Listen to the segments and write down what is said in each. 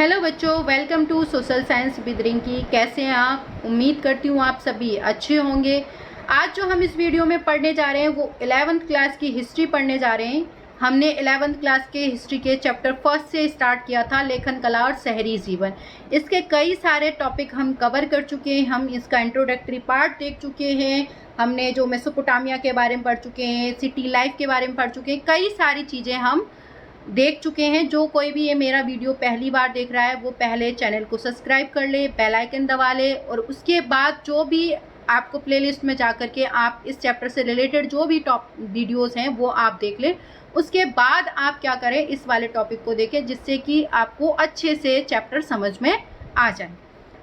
Hello बच्चों, welcome to social science with Rinki. कैसे हैं आप? उम्मीद करती हूँ आप सभी अच्छे होंगे। आज जो हम इस वीडियो में पढ़ने जा रहे हैं वो 11th क्लास की हिस्ट्री पढ़ने जा रहे हैं। हमने 11th क्लास के हिस्ट्री के चैप्टर फर्स्ट से स्टार्ट किया था, लेखन कला और शहरी जीवन। इसके कई सारे टॉपिक हम कवर कर चुके हैं। हम इसका इंट्रोडक्टरी पार्ट देख चुके हैं, हमने जो मेसोपोटामिया के बारे में पढ़ चुके हैं, सिटी लाइफ के बारे में पढ़ चुके हैं, कई सारी चीज़ें हम देख चुके हैं। जो कोई भी ये मेरा वीडियो पहली बार देख रहा है वो पहले चैनल को सब्सक्राइब कर ले, बेल आइकन दबा ले, और उसके बाद जो भी आपको प्लेलिस्ट में जा कर के आप इस चैप्टर से रिलेटेड जो भी टॉप वीडियोस हैं वो आप देख लें। उसके बाद आप क्या करें, इस वाले टॉपिक को देखें जिससे कि आपको अच्छे से चैप्टर समझ में आ जाए।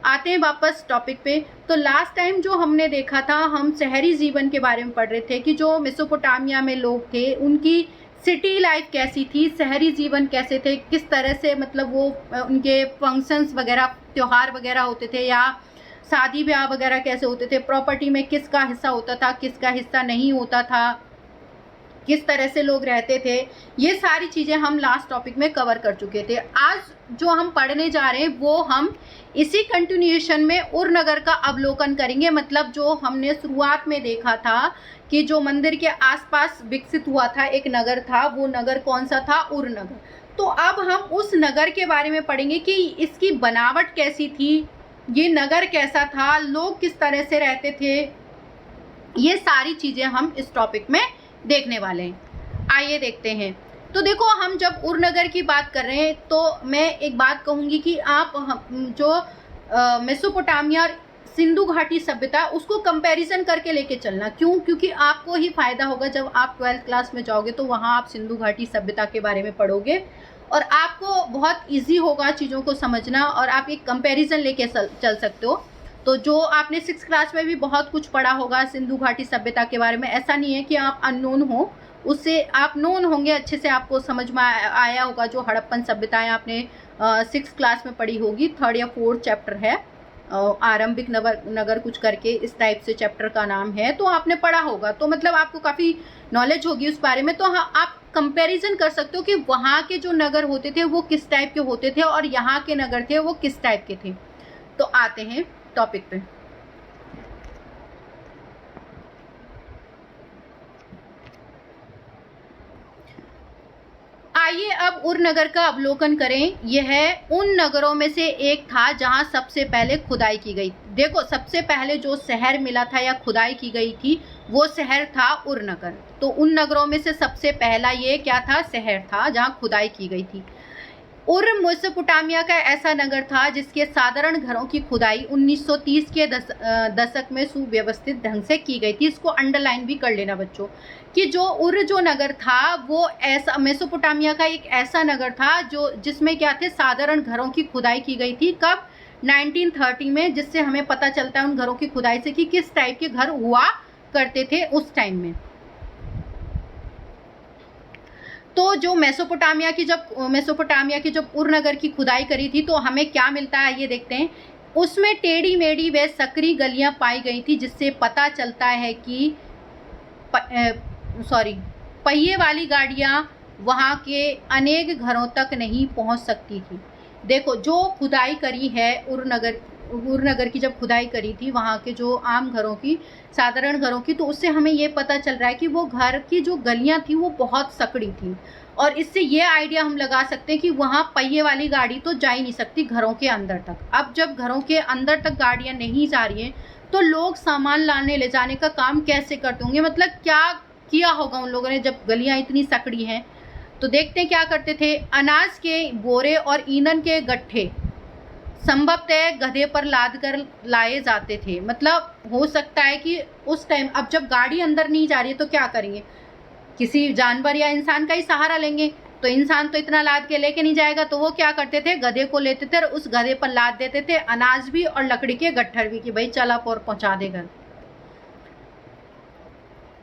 आते हैं वापस टॉपिक पे। तो लास्ट टाइम जो हमने देखा था, हम शहरी जीवन के बारे में पढ़ रहे थे कि जो मेसोपोटामिया में लोग थे उनकी सिटी लाइफ कैसी थी, शहरी जीवन कैसे थे, किस तरह से मतलब वो उनके फंक्शंस वगैरह, त्योहार वगैरह होते थे, या शादी ब्याह वगैरह कैसे होते थे, प्रॉपर्टी में किसका हिस्सा होता था, किसका हिस्सा नहीं होता था, किस तरह से लोग रहते थे। ये सारी चीज़ें हम लास्ट टॉपिक में कवर कर चुके थे। आज जो हम पढ़ने जा रहे हैं वो हम इसी कंटिन्यूएशन में उरनगर का अवलोकन करेंगे। मतलब जो हमने शुरुआत में देखा था कि जो मंदिर के आसपास विकसित हुआ था एक नगर था, वो नगर कौन सा था? उरनगर। तो अब हम उस नगर के बारे में पढ़ेंगे कि इसकी बनावट कैसी थी, ये नगर कैसा था, लोग किस तरह से रहते थे। ये सारी चीज़ें हम इस टॉपिक में देखने वाले हैं। आइए देखते हैं। तो देखो, हम जब उरनगर की बात कर रहे हैं तो मैं एक बात कहूँगी कि आप जो मेसोपोटामिया और सिंधु घाटी सभ्यता उसको कंपैरिजन करके लेके चलना। क्यों? क्योंकि आपको ही फायदा होगा जब आप 12th क्लास में जाओगे तो वहाँ आप सिंधु घाटी सभ्यता के बारे में पढ़ोगे और आपको बहुत ईजी होगा चीज़ों को समझना, और आप एक कंपैरिजन लेके चल सकते हो। तो जो आपने 6th क्लास में भी बहुत कुछ पढ़ा होगा सिंधु घाटी सभ्यता के बारे में, ऐसा नहीं है कि आप अननोन हो, उससे आप नोन होंगे, अच्छे से आपको समझ में आया होगा। जो हड़प्पन सभ्यताएं आपने 6th क्लास में पढ़ी होगी, 3rd या 4th चैप्टर है, आरंभिक नगर कुछ करके इस टाइप से चैप्टर का नाम है, तो आपने पढ़ा होगा। तो मतलब आपको काफ़ी नॉलेज होगी उस बारे में। तो हाँ, आप कंपैरिजन कर सकते हो कि वहाँ के जो नगर होते थे वो किस टाइप के होते थे और यहाँ के नगर थे वो किस टाइप के थे। तो आते हैं टॉपिक पे। आइए अब उरनगर का अवलोकन करें। यह उन नगरों में से एक था जहां सबसे पहले खुदाई की गई। देखो, सबसे पहले जो शहर मिला था या खुदाई की गई थी वो शहर था उरनगर। तो उन नगरों में से सबसे पहला ये क्या था? शहर था जहां खुदाई की गई थी। उर मेसोपोटामिया का ऐसा नगर था जिसके साधारण घरों की खुदाई 1930 के दशक में सुव्यवस्थित ढंग से की गई थी। इसको अंडरलाइन भी कर लेना बच्चों कि जो नगर था वो ऐसा मेसोपोटामिया का एक ऐसा नगर था जिसमें क्या थे, साधारण घरों की खुदाई की गई थी। कब? 1930 में, जिससे हमें पता चलता है उन घरों की खुदाई से कि किस टाइप के घर हुआ करते थे उस टाइम में। तो जो मेसोपोटामिया की जब उरनगर की खुदाई करी थी तो हमें क्या मिलता है ये देखते हैं। उसमें टेढ़ी मेढ़ी व सकरी गलियां पाई गई थी, जिससे पता चलता है कि पहिए वाली गाड़ियां वहां के अनेक घरों तक नहीं पहुंच सकती थी। देखो, जो खुदाई करी है उरनगर की जब खुदाई करी थी वहाँ के जो आम घरों की, साधारण घरों की, तो उससे हमें ये पता चल रहा है कि वो घर की जो गलियाँ थी वो बहुत सकड़ी थी। और इससे ये आइडिया हम लगा सकते हैं कि वहाँ पहिए वाली गाड़ी तो जा ही नहीं सकती घरों के अंदर तक। अब जब घरों के अंदर तक गाड़ियाँ नहीं जा रही हैं तो लोग सामान लाने ले जाने का काम कैसे करते होंगे? मतलब क्या किया होगा उन लोगों ने जब गलियाँ इतनी सकड़ी हैं। तो देखते हैं क्या करते थे। अनाज के बोरे और ईंधन के गट्ठे संभवतः गधे पर लाद कर लाए जाते थे। मतलब हो सकता है कि उस टाइम, अब जब गाड़ी अंदर नहीं जा रही है तो क्या करेंगे, किसी जानवर या इंसान का ही सहारा लेंगे। तो इंसान तो इतना लाद के लेके नहीं जाएगा, तो वो क्या करते थे, गधे को लेते थे और उस गधे पर लाद देते थे अनाज भी और लकड़ी के गट्ठर भी, कि भाई चल आप और पहुंचा दे घर।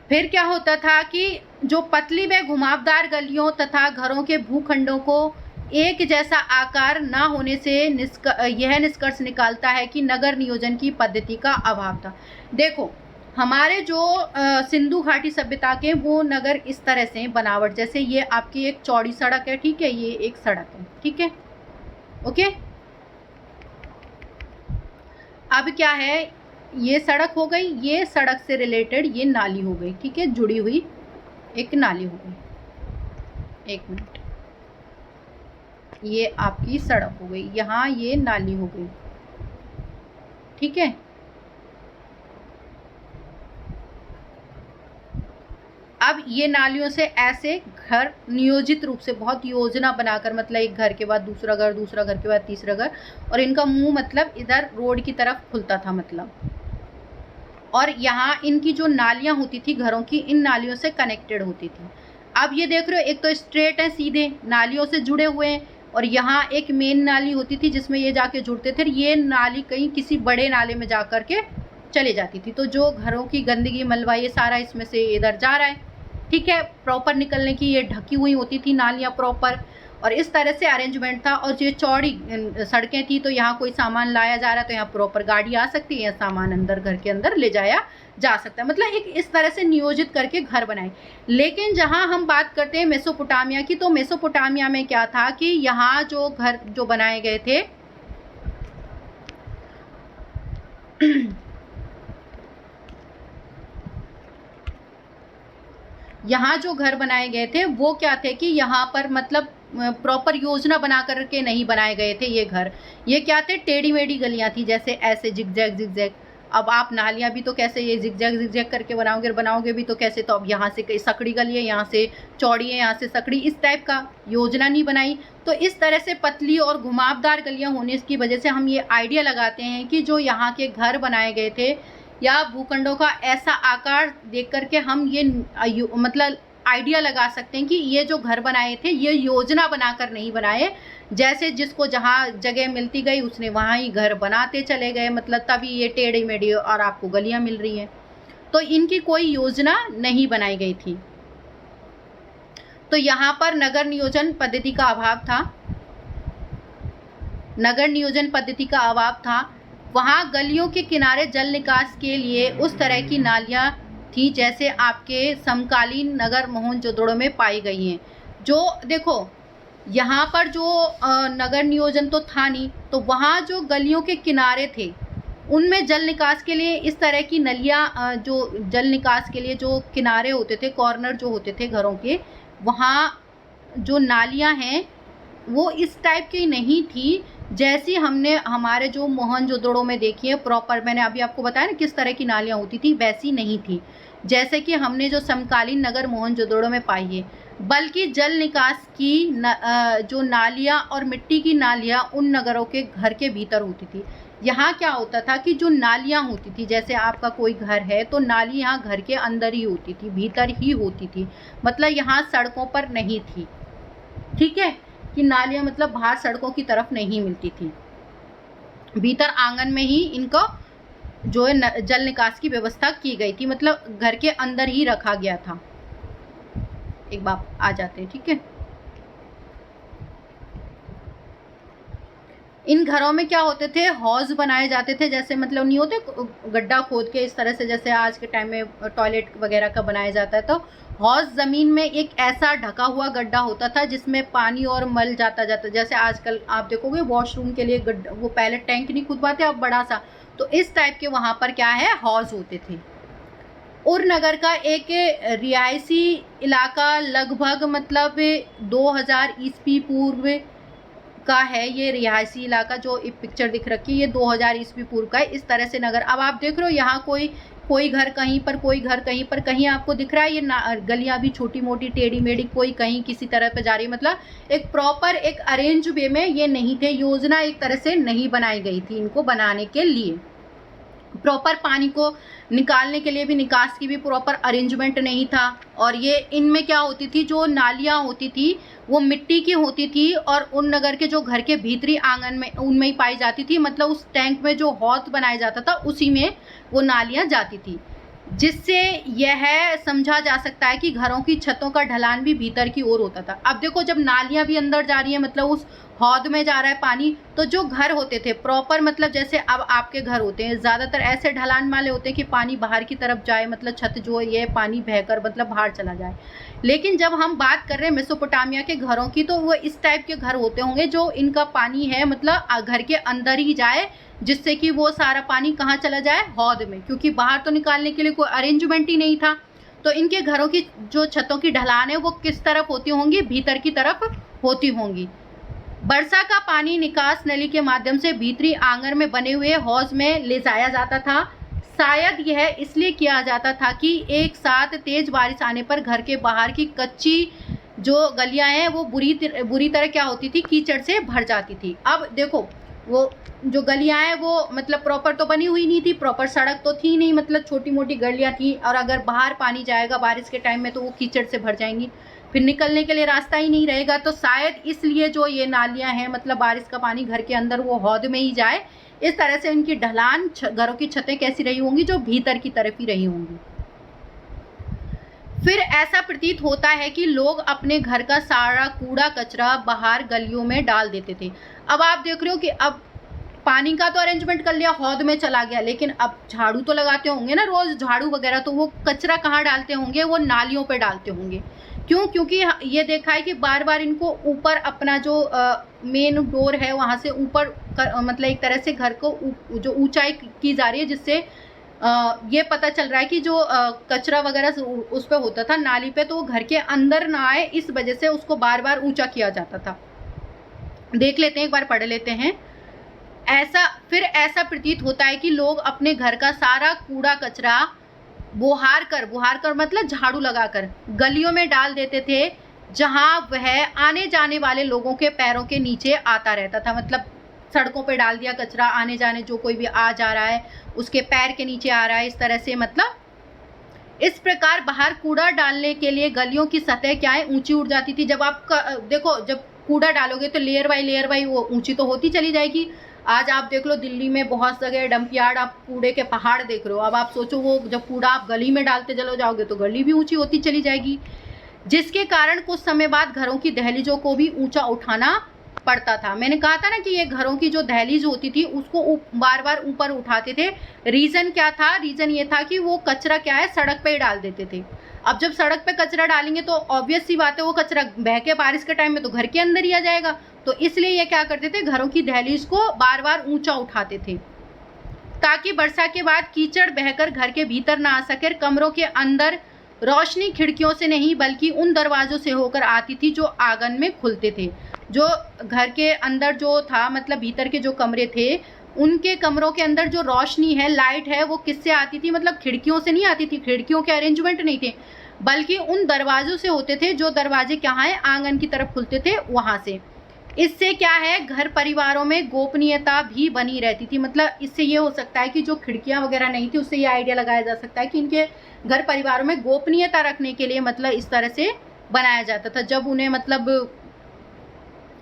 फिर क्या होता था कि जो पतली व घुमावदार गलियों तथा घरों के भूखंडों को एक जैसा आकार ना होने से यह निष्कर्ष निकालता है कि नगर नियोजन की पद्धति का अभाव था। देखो, हमारे जो सिंधु घाटी सभ्यता के वो नगर इस तरह से बनावट, जैसे ये आपकी एक चौड़ी सड़क है, ठीक है, ये एक सड़क है, ठीक है, ओके। अब क्या है, ये सड़क हो गई, ये सड़क से रिलेटेड ये नाली हो गई, ठीक है, जुड़ी हुई एक नाली हो गई। एक मिनट, ये आपकी सड़क हो गई, यहाँ ये नाली हो गई, ठीक है। अब ये नालियों से ऐसे घर नियोजित रूप से बहुत योजना बनाकर, मतलब एक घर के बाद दूसरा घर, दूसरा घर के बाद तीसरा घर, और इनका मुंह मतलब इधर रोड की तरफ खुलता था मतलब। और यहाँ इनकी जो नालियाँ होती थी घरों की, इन नालियों से कनेक्टेड होती थी। अब ये देख रहे हो, एक तो स्ट्रेट है, सीधे नालियों से जुड़े हुए हैं, और यहाँ एक मेन नाली होती थी जिसमें ये जाके जुड़ते थे। ये नाली कहीं किसी बड़े नाले में जा कर के चले जाती थी, तो जो घरों की गंदगी मलबा ये सारा इसमें से इधर जा रहा है, ठीक है। प्रॉपर निकलने की ये ढकी हुई होती थी नालियाँ प्रॉपर, और इस तरह से अरेंजमेंट था। और ये चौड़ी सड़कें थी, तो यहाँ कोई सामान लाया जा रहा है तो यहाँ प्रॉपर गाड़ी आ सकती है, सामान अंदर घर के अंदर ले जाया जा सकता है, मतलब एक इस तरह से नियोजित करके घर बनाए। लेकिन जहाँ हम बात करते हैं मेसोपोटामिया की, तो मेसोपोटामिया में क्या था कि यहाँ जो घर जो बनाए गए थे यहाँ जो घर बनाए गए थे वो क्या थे कि यहाँ पर मतलब प्रॉपर योजना बना करके नहीं बनाए गए थे ये घर। ये क्या थे, टेढ़ी मेढ़ी गलियां थी, जैसे ऐसे जिगजैग जिगजैग। अब आप नालियां भी तो कैसे ये जिगजैग जिगजैग करके बनाओगे भी तो कैसे, तो अब यहाँ से कई सकड़ी गली है, यहाँ से चौड़ी है, यहाँ से सकड़ी, इस टाइप का योजना नहीं बनाई। तो इस तरह से पतली और घुमावदार गलियां होने की वजह से हम ये आइडिया लगाते हैं कि जो यहाँ के घर बनाए गए थे या भूखंडों का ऐसा आकार देख करके हम ये मतलब आइडिया लगा सकते हैं कि ये जो घर बनाए थे ये योजना बनाकर नहीं बनाए, जैसे जिसको जहाँ जगह मिलती गई उसने वहाँ ही घर बनाते चले गए, मतलब तभी ये टेढ़ी मेढ़ी और आपको गलियां मिल रही हैं। तो इनकी कोई योजना नहीं बनाई गई थी। तो यहाँ पर नगर नियोजन पद्धति का अभाव था, नगर नियोजन पद्धति का अभाव था। वहाँ गलियों के किनारे जल निकास के लिए उस तरह की नालियाँ थी जैसे आपके समकालीन नगर मोहनजोदड़ो में पाई गई हैं। जो देखो यहाँ पर जो नगर नियोजन तो था नहीं, तो वहाँ जो गलियों के किनारे थे उनमें जल निकास के लिए इस तरह की नलियाँ, जो जल निकास के लिए जो किनारे होते थे, कॉर्नर जो होते थे घरों के, वहाँ जो नालियाँ हैं वो इस टाइप की नहीं थी जैसी हमने हमारे जो मोहनजोदड़ो में देखी है प्रॉपर। मैंने अभी आपको बताया ना किस तरह की नालियाँ होती थी, वैसी नहीं थी जैसे कि हमने जो समकालीन नगर मोहनजोदड़ो में पाई है। बल्कि जल निकास की जो नालियाँ और मिट्टी की नालियाँ उन नगरों के घर के भीतर होती थी। यहाँ क्या होता था कि जो नालियाँ होती थी, जैसे आपका कोई घर है तो नाली यहाँ घर के अंदर ही होती थी, भीतर ही होती थी, मतलब यहाँ सड़कों पर नहीं थी, ठीक है, कि नालियाँ मतलब बाहर सड़कों की तरफ नहीं मिलती थी, भीतर आंगन में ही इनको जो है जल निकास की व्यवस्था की गई थी, मतलब घर के अंदर ही रखा गया था। एक बार आ जाते हैं, ठीक है। इन घरों में क्या होते थे, हौज बनाए जाते थे, जैसे मतलब नहीं होते गड्ढा खोद के इस तरह से जैसे आज के टाइम में टॉयलेट वगैरह का बनाया जाता है, तो हौज ज़मीन में एक ऐसा ढका हुआ गड्ढा होता था जिसमें पानी और मल जाता जैसे आजकल आप देखोगे वॉशरूम के लिए गड्ढा, वो पहले टैंक नहीं खुदवाते अब बड़ा सा, तो इस टाइप के वहाँ पर क्या है हौज होते थे। उरनगर का एक रिहायशी इलाका लगभग मतलब 2000 ईस्वी पूर्व का है। ये रिहायशी इलाका जो एक पिक्चर दिख रखी है ये 2000 ईस्वी पूर्व का है। इस तरह से नगर, अब आप देख रहे हो यहाँ कोई घर कहीं पर, कोई घर कहीं पर, कहीं आपको दिख रहा है ये गलियां भी छोटी मोटी टेढ़ी मेढ़ी, कोई कहीं किसी तरह पे जा रही है, मतलब एक प्रॉपर एक अरेंज वे में ये नहीं थे, योजना एक तरह से नहीं बनाई गई थी इनको बनाने के लिए। प्रॉपर पानी को निकालने के लिए भी, निकास की भी प्रॉपर अरेंजमेंट नहीं था। और ये इनमें क्या होती थी, जो नालियाँ होती थी वो मिट्टी की होती थी और उन नगर के जो घर के भीतरी आंगन में उनमें ही पाई जाती थी, मतलब उस टैंक में जो हौज बनाया जाता था उसी में वो नालियाँ जाती थी, जिससे यह समझा जा सकता है कि घरों की छतों का ढलान भी भीतर की ओर होता था। अब देखो जब नालियाँ भी अंदर जा रही हैं, मतलब उस हौद में जा रहा है पानी। तो जो घर होते थे प्रॉपर, मतलब जैसे अब आपके घर होते हैं ज़्यादातर ऐसे ढलान वाले होते हैं कि पानी बाहर की तरफ जाए, मतलब छत जो है ये पानी बहकर मतलब बाहर चला जाए। लेकिन जब हम बात कर रहे हैं मेसोपोटामिया के घरों की, तो वो इस टाइप के घर होते होंगे जो इनका पानी है मतलब घर के अंदर ही जाए, जिससे कि वो सारा पानी कहाँ चला जाए, हौद में, क्योंकि बाहर तो निकालने के लिए कोई अरेंजमेंट ही नहीं था। तो इनके घरों की जो छतों की ढलान है वो किस तरफ होती होंगी, भीतर की तरफ होती होंगी। वर्षा का पानी निकास नली के माध्यम से भीतरी आंगन में बने हुए हौज में ले जाया जाता था। शायद यह इसलिए किया जाता था कि एक साथ तेज बारिश आने पर घर के बाहर की कच्ची जो गलियां हैं वो बुरी तरह क्या होती थी, कीचड़ से भर जाती थी। अब देखो वो जो गलियां हैं वो मतलब प्रॉपर तो बनी हुई नहीं थी, प्रॉपर सड़क तो थी नहीं, मतलब छोटी मोटी गलियां थी, और अगर बाहर पानी जाएगा बारिश के टाइम में तो वो कीचड़ से भर जाएंगी, फिर निकलने के लिए रास्ता ही नहीं रहेगा। तो शायद इसलिए जो ये नालियां हैं मतलब बारिश का पानी घर के अंदर वो हौद में ही जाए। इस तरह से इनकी ढलान घरों की छतें कैसी रही होंगी, जो भीतर की तरफ ही रही होंगी। फिर ऐसा प्रतीत होता है कि लोग अपने घर का सारा कूड़ा कचरा बाहर गलियों में डाल देते थे। अब आप देख रहे हो कि अब पानी का तो अरेंजमेंट कर लिया, हौद में चला गया, लेकिन अब झाड़ू तो लगाते होंगे ना रोज, झाड़ू वगैरह, तो वो कचरा कहाँ डालते होंगे, वो नालियों पे डालते होंगे। क्यों? क्योंकि ये देखा है कि बार बार इनको ऊपर अपना जो मेन डोर है वहां से ऊपर मतलब एक तरह से घर को जो ऊंचाई की जा रही है, जिससे ये पता चल रहा है कि जो कचरा वगैरह उस पे होता था नाली पे, तो वो घर के अंदर ना आए, इस वजह से उसको बार बार ऊंचा किया जाता था। देख लेते हैं, एक बार पढ़ लेते हैं। फिर ऐसा प्रतीत होता है कि लोग अपने घर का सारा कूड़ा कचरा बुहार कर मतलब झाड़ू लगाकर गलियों में डाल देते थे, जहां वह आने जाने वाले लोगों के पैरों के नीचे आता रहता था। मतलब सड़कों पे डाल दिया कचरा, आने जाने जो कोई भी आ जा रहा है उसके पैर के नीचे आ रहा है, इस तरह से। मतलब इस प्रकार बाहर कूड़ा डालने के लिए गलियों की सतह क्या है, ऊंची उठ जाती थी। जब आप देखो, जब कूड़ा डालोगे तो लेयर बाई वो ऊंची तो होती चली जाएगी। आज आप देख लो दिल्ली में बहुत जगह डंप यार्ड, आप कूड़े के पहाड़ देख रहे हो। अब आप सोचो वो जब कूड़ा आप गली में डालते चलो जाओगे तो गली भी ऊंची होती चली जाएगी, जिसके कारण कुछ समय बाद घरों की दहलीजों को भी ऊंचा उठाना पड़ता था। मैंने कहा था ना कि ये घरों की जो दहलीज होती थी उसको बार बार ऊपर उठाते थे। रीजन क्या था? रीजन ये था कि वो कचरा क्या है, सड़क पे ही डाल देते थे। अब जब सड़क पे कचरा डालेंगे तो ऑब्वियस सी बात है वो कचरा बह के बारिश के टाइम में तो घर के अंदर ही आ जाएगा। तो इसलिए ये क्या करते थे, घरों की दहलीज को बार बार ऊंचा उठाते थे, ताकि वर्षा के बाद कीचड़ बहकर घर के भीतर ना आ सके। कमरों के अंदर रोशनी खिड़कियों से नहीं बल्कि उन दरवाजों से होकर आती थी जो आंगन में खुलते थे। जो घर के अंदर जो था, मतलब भीतर के जो कमरे थे, उनके कमरों के अंदर जो रोशनी है, लाइट है, वो किससे आती थी? मतलब खिड़कियों से नहीं आती थी, खिड़कियों के अरेंजमेंट नहीं थे, बल्कि उन दरवाजों से होते थे, जो दरवाजे कहाँ है, आंगन की तरफ खुलते थे, वहां से। इससे क्या है, घर परिवारों में गोपनीयता भी बनी रहती थी। मतलब इससे ये हो सकता है कि जो खिड़कियां वगैरह नहीं थी, उससे ये आइडिया लगाया जा सकता है कि इनके घर परिवारों में गोपनीयता रखने के लिए मतलब इस तरह से बनाया जाता था। जब उन्हें मतलब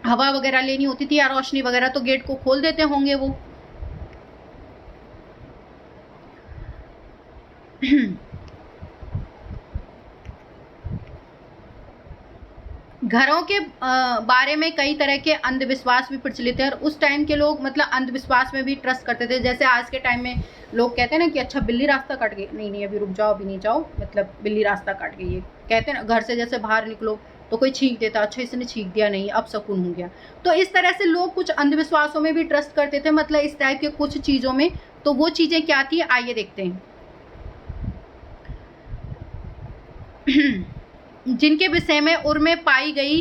हवा वगैरह लेनी होती थी या रोशनी वगैरह, तो गेट को खोल देते होंगे वो। घरों के बारे में कई तरह के अंधविश्वास भी प्रचलित है, और उस टाइम के लोग मतलब अंधविश्वास में भी ट्रस्ट करते थे। जैसे आज के टाइम में लोग कहते हैं ना कि अच्छा बिल्ली रास्ता काट गई, नहीं अभी रुक जाओ, अभी नहीं जाओ, मतलब बिल्ली रास्ता काट गई, ये कहते हैं ना। घर से जैसे बाहर निकलो तो कोई छींक देता, अच्छा इसने छींक दिया, नहीं अब शकुन हो गया। तो इस तरह से लोग कुछ अंधविश्वासों में भी ट्रस्ट करते थे, मतलब इस टाइप के कुछ चीज़ों में। तो वो चीज़ें क्या थी, आइए देखते हैं। जिनके विषय में उर्मे पाई गई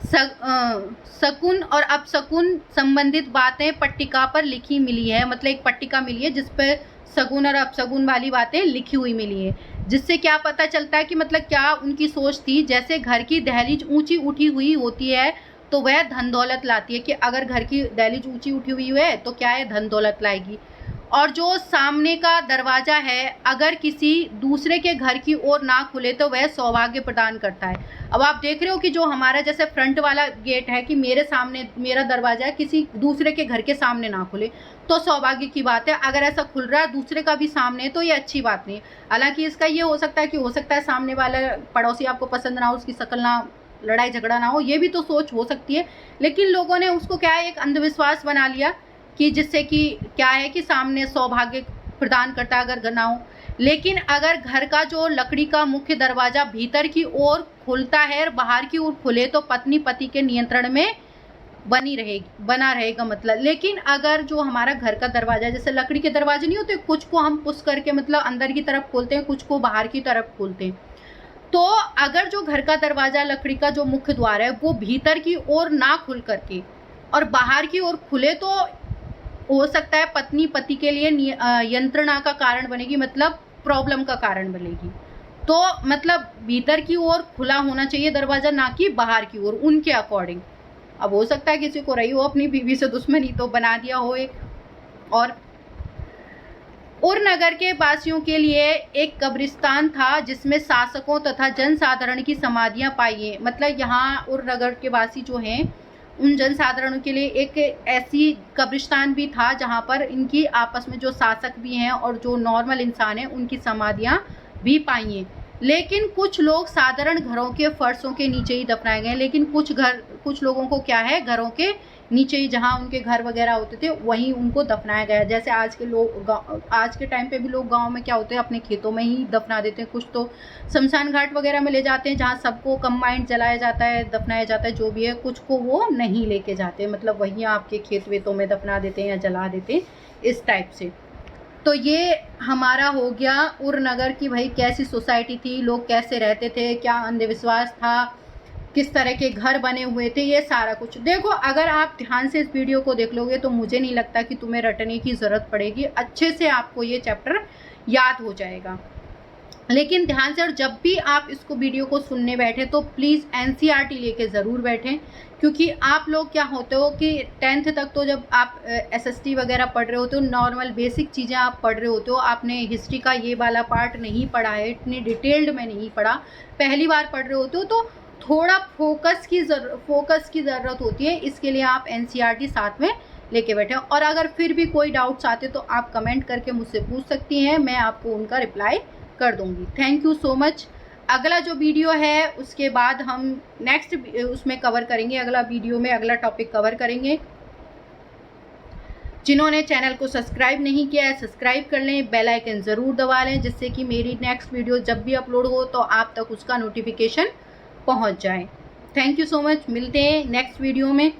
शकुन और अपशकुन संबंधित बातें पट्टिका पर लिखी मिली है। मतलब एक पट्टिका मिली है जिस पर शकुन और अपशकुन वाली बातें लिखी हुई मिली है, जिससे क्या पता चलता है कि मतलब क्या उनकी सोच थी। जैसे घर की दहलीज ऊंची उठी हुई होती है तो वह धन दौलत लाती है, कि अगर घर की दहलीज ऊंची उठी हुई है तो क्या है, धन दौलत लाएगी। और जो सामने का दरवाजा है अगर किसी दूसरे के घर की ओर ना खुले तो वह सौभाग्य प्रदान करता है। अब आप देख रहे हो कि जो हमारा जैसे फ्रंट वाला गेट है, कि मेरे सामने मेरा दरवाजा है, किसी दूसरे के घर के सामने ना खुले तो सौभाग्य की बात है। अगर ऐसा खुल रहा है दूसरे का भी सामने तो ये अच्छी बात नहीं। हालांकि इसका ये हो सकता है कि हो सकता है सामने वाला पड़ोसी आपको पसंद ना हो, उसकी शक्ल ना लड़ाई झगड़ा ना हो, ये भी तो सोच हो सकती है। लेकिन लोगों ने उसको क्या है, एक अंधविश्वास बना लिया कि जिससे कि क्या है कि सामने सौभाग्य प्रदान करता है अगर घर ना हो। लेकिन अगर घर का जो लकड़ी का मुख्य दरवाजा भीतर की ओर खुलता है और बाहर की ओर खुले तो पत्नी पति के नियंत्रण में बना रहेगा मतलब। लेकिन अगर जो हमारा घर का दरवाजा, जैसे लकड़ी के दरवाजे नहीं होते, कुछ को हम पुश करके मतलब अंदर की तरफ खोलते हैं, कुछ को बाहर की तरफ खोलते हैं, तो अगर जो घर का दरवाजा लकड़ी का जो मुख्य द्वार है वो भीतर की ओर ना खुल करके और बाहर की ओर खुले तो हो सकता है पत्नी पति के लिए यंत्रणा का कारण बनेगी, मतलब प्रॉब्लम का कारण बनेगी। तो मतलब भीतर की ओर खुला होना चाहिए दरवाजा, ना कि बाहर की ओर, उनके अकॉर्डिंग। अब हो सकता है किसी को रही हो अपनी बीवी से दुश्मनी तो बना दिया हो एक। और उर नगर के वासियों के लिए एक कब्रिस्तान था जिसमें शासकों तथा जनसाधारण की समाधियां पाई हैं। मतलब यहाँ उर नगर के वासी जो हैं उन जनसाधारण के लिए एक ऐसी कब्रिस्तान भी था जहाँ पर इनकी आपस में जो शासक भी हैं और जो नॉर्मल इंसान हैं उनकी समाधियां भी पाई हैं। लेकिन कुछ लोग साधारण घरों के फर्शों के नीचे ही दफनाए गए। लेकिन कुछ लोगों को क्या है, घरों के नीचे ही, जहाँ उनके घर वगैरह होते थे वहीं उनको दफनाया गया। जैसे आज के टाइम पे भी लोग गांव में क्या होते हैं, अपने खेतों में ही दफना देते हैं। कुछ तो शमशान घाट वगैरह में ले जाते हैं जहाँ सबको कंबाइंड जलाया जाता है, दफनाया जाता है, जो भी है। कुछ को वो नहीं लेके जाते, मतलब वहीं आपके खेत वेतों में दफना देते हैं या जला देते हैं, इस टाइप से। तो ये हमारा हो गया उर नगर की भाई कैसी सोसाइटी थी, लोग कैसे रहते थे, क्या अंधविश्वास था, किस तरह के घर बने हुए थे, ये सारा कुछ। देखो अगर आप ध्यान से इस वीडियो को देख लोगे तो मुझे नहीं लगता कि तुम्हें रटने की ज़रूरत पड़ेगी, अच्छे से आपको ये चैप्टर याद हो जाएगा। लेकिन ध्यान से, और जब भी आप इसको वीडियो को सुनने बैठे तो प्लीज़ एनसीईआरटी लेके ज़रूर बैठें, क्योंकि आप लोग क्या होते हो कि 10th तक तो जब आप एसएसटी वगैरह पढ़ रहे होते हो, नॉर्मल बेसिक चीज़ें आप पढ़ रहे होते हो, आपने हिस्ट्री का ये वाला पार्ट नहीं पढ़ा है, इतनी डिटेल्ड में नहीं पढ़ा, पहली बार पढ़ रहे होते हो, तो थोड़ा फोकस की ज़रूरत होती है। इसके लिए आप एनसीईआरटी साथ में लेके बैठे। और अगर फिर भी कोई डाउट्स आते तो आप कमेंट करके मुझसे पूछ सकती हैं, मैं आपको उनका रिप्लाई कर दूंगी। Thank you so much. अगला जो वीडियो है उसके बाद हम नेक्स्ट उसमें कवर करेंगे, अगला वीडियो में अगला टॉपिक कवर करेंगे। जिन्होंने चैनल को सब्सक्राइब नहीं किया है सब्सक्राइब कर लें, बेल आइकन ज़रूर दबा लें, जिससे कि मेरी नेक्स्ट वीडियो जब भी अपलोड हो तो आप तक उसका नोटिफिकेशन पहुंच जाए। थैंक यू सो मच, मिलते हैं नेक्स्ट वीडियो में।